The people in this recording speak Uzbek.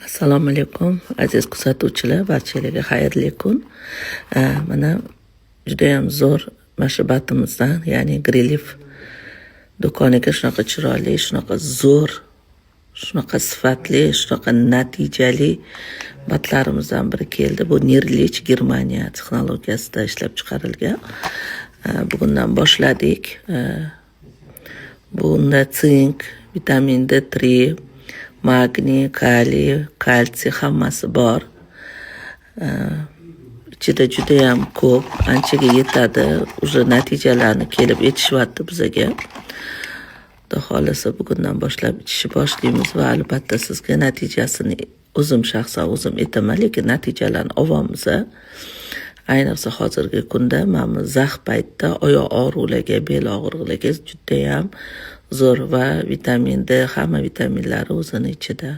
Assalomu alaykum, aziz kuzatuvchilar, barchalarga xayrli kun. Mana judayam zo'r mashrubatimizdan, ya'ni Griliff do'koniga shunaqa chiroyli, shunaqa zo'r, shunaqa sifatli, shunaqa natijali batlarimizdan biri keldi. Bu Nirlich Germaniya texnologiyasida ishlab chiqarilgan. Bugundan boshladik. Bunda sink, vitamin D3, magniy, kaliy, kalsiy hammasi bor. Ichida judayam ko'p, anchaga yetadi. Уже natijalarni kelib yetishyapti bizaga. Xudo xolasa bugundan boshlab ichishni boshlaymiz va albatta sizga natijasini shaxsan o'zim aytaman, lekin natijalarni olamiz. Ayniqsa hozirgi kunda mana zax paytda oyoq og'riqlarga, bel og'riqlarga judayam zo'r va vitamin D, hamma vitaminlari o'zini ichida.